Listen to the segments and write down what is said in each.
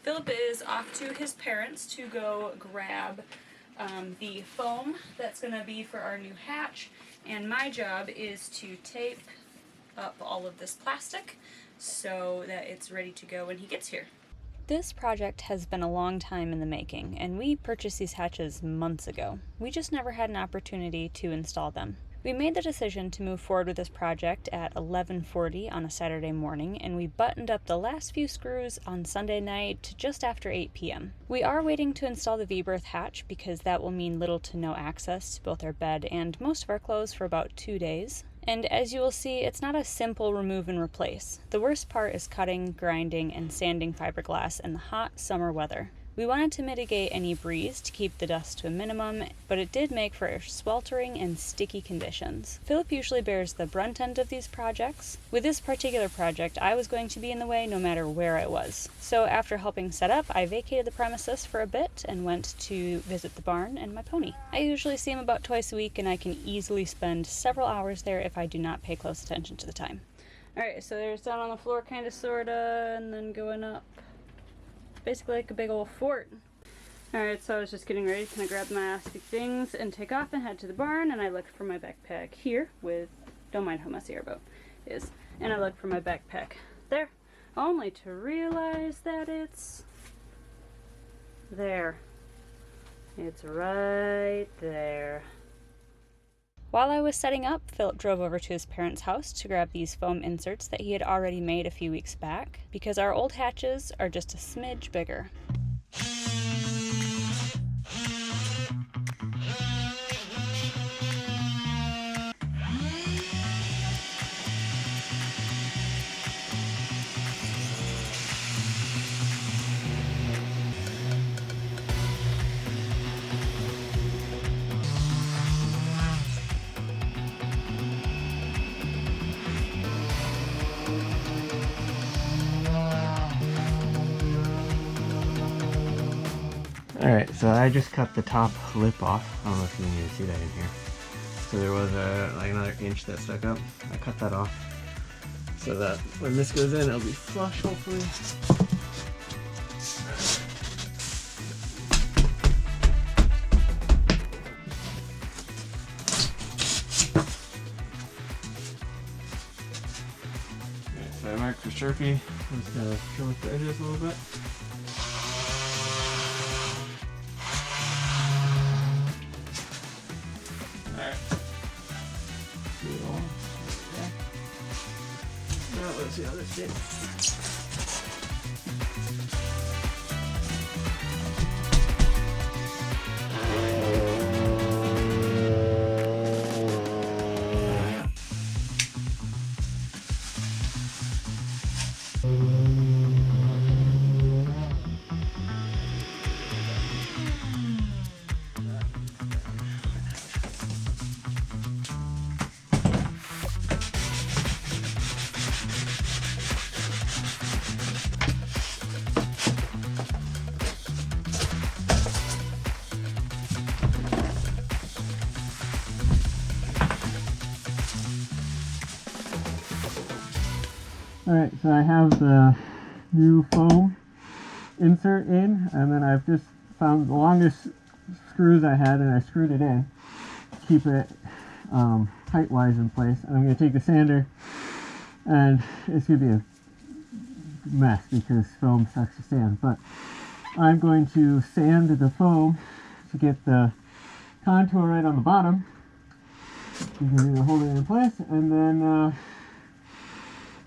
Philip is off to his parents to go grab the foam that's going to be for our new hatch, and my job is to tape up all of this plastic so that it's ready to go when he gets here. This project has been a long time in the making, and we purchased these hatches months ago. We just never had an opportunity to install them. We made the decision to move forward with this project at 11:40 on a Saturday morning, and we buttoned up the last few screws on Sunday night to just after 8 p.m. We are waiting to install the V-berth hatch because that will mean little to no access to both our bed and most of our clothes for about 2 days. And as you will see, it's not a simple remove and replace. The worst part is cutting, grinding, and sanding fiberglass in the hot summer weather. We wanted to mitigate any breeze to keep the dust to a minimum, but it did make for sweltering and sticky conditions. Philip usually bears the brunt end of these projects. With this particular project, I was going to be in the way no matter where it was. So after helping set up, I vacated the premises for a bit and went to visit the barn and my pony. I usually see him about twice a week, and I can easily spend several hours there if I do not pay close attention to the time. Alright, so there's down on the floor kinda sorta, and then going up. Basically like a big old fort. Alright, so I was just getting ready to grab my elastic things and take off and head to the barn, and I looked for my backpack here with, don't mind how messy our boat is, and I looked for my backpack there, only to realize that it's there. It's right there. While I was setting up, Philip drove over to his parents' house to grab these foam inserts that he had already made a few weeks back, because our old hatches are just a smidge bigger. Alright, so I just cut the top lip off. I don't know if you can even see that in here. So there was like another inch that stuck up. I cut that off so that when this goes in, it'll be flush, hopefully. Okay, so I marked for Sharpie. I'm just gonna trim up the edges a little bit. Let's see how this fits. Alright, so I have the new foam insert in, and then I've just found the longest screws I had and I screwed it in to keep it height-wise in place. And I'm going to take the sander, and it's going to be a mess because foam sucks to sand, but I'm going to sand the foam to get the contour right on the bottom. You can hold it in place, and then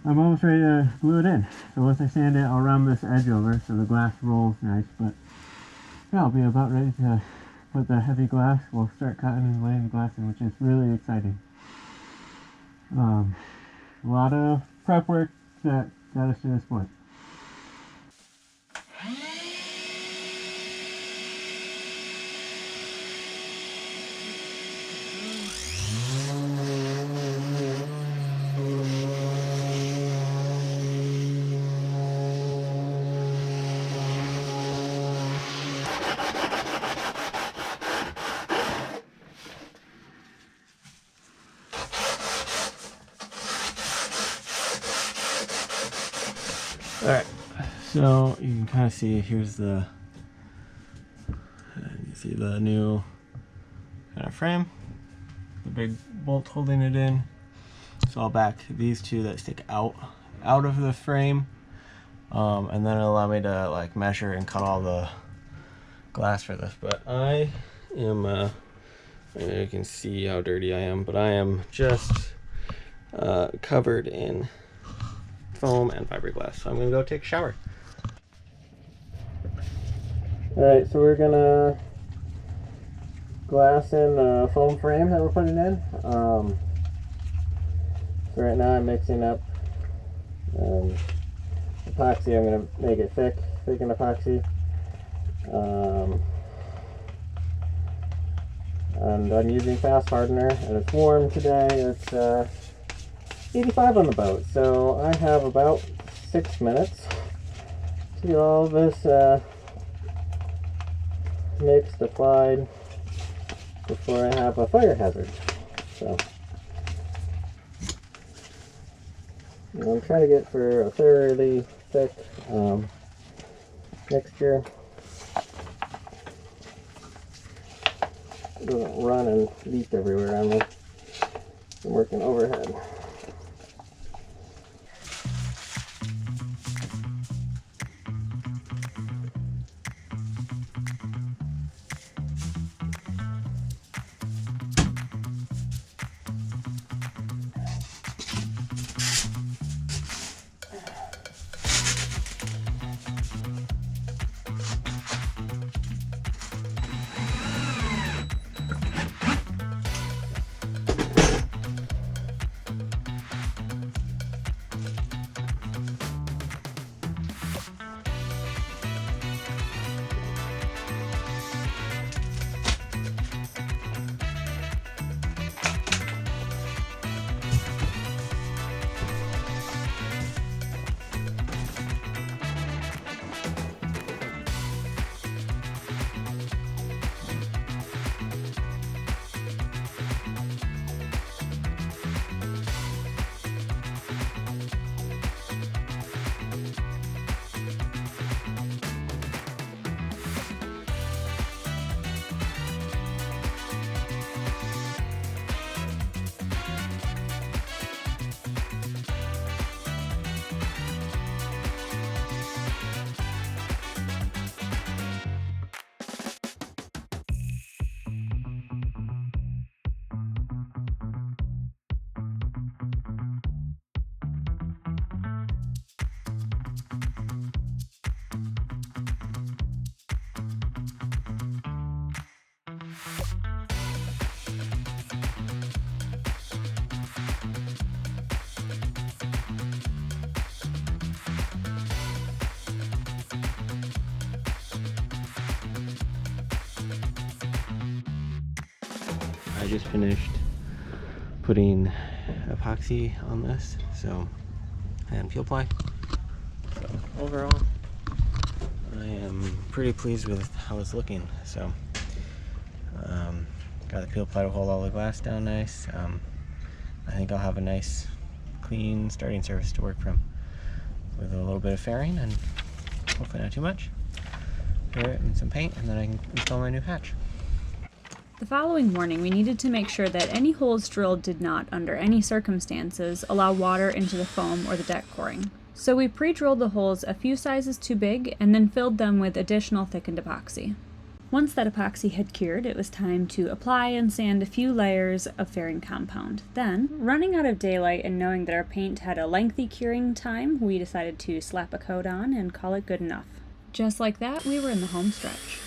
I'm almost ready to glue it in. So once I sand it, I'll round this edge over so the glass rolls nice, but yeah, I'll be about ready to put the heavy glass. We'll start cutting and laying the glass in, which is really exciting. A lot of prep work that got us to this point. Alright, So you can kind of see, here's the, you see the new kind of frame, the big bolt holding it in. It's all back, these two that stick out of the frame, and then it'll allow me to like measure and cut all the glass for this. But I am, you can see how dirty I am, but I am just covered in foam and fiberglass. So I'm gonna go take a shower. Alright, so we're gonna glass in the foam frame that we're putting in. So right now I'm mixing up epoxy. I'm gonna make it thicken epoxy. And I'm using fast hardener, and it's warm today. It's 85 on the boat, so I have about 6 minutes to get all this mixed, applied, before I have a fire hazard. So I'm trying to get for a fairly thick mixture. It doesn't run and leak everywhere on me. I'm working overhead. I just finished putting epoxy on this, and peel ply. So overall, I am pretty pleased with how it's looking. So got the peel ply to hold all the glass down nice. I think I'll have a nice clean starting surface to work from with a little bit of fairing and hopefully not too much. And some paint, and then I can install my new hatch. The following morning, we needed to make sure that any holes drilled did not, under any circumstances, allow water into the foam or the deck coring. So we pre-drilled the holes a few sizes too big and then filled them with additional thickened epoxy. Once that epoxy had cured, it was time to apply and sand a few layers of fairing compound. Then, running out of daylight and knowing that our paint had a lengthy curing time, we decided to slap a coat on and call it good enough. Just like that, we were in the home stretch.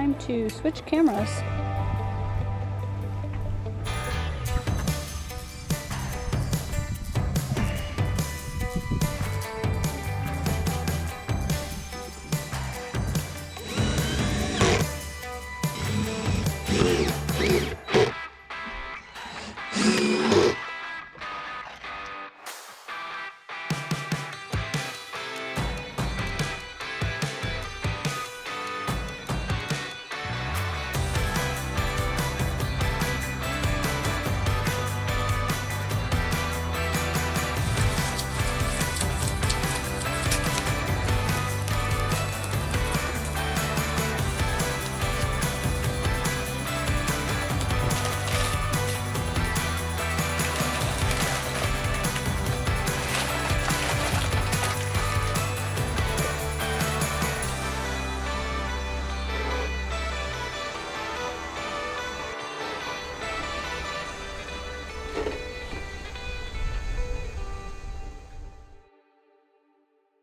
time to switch cameras.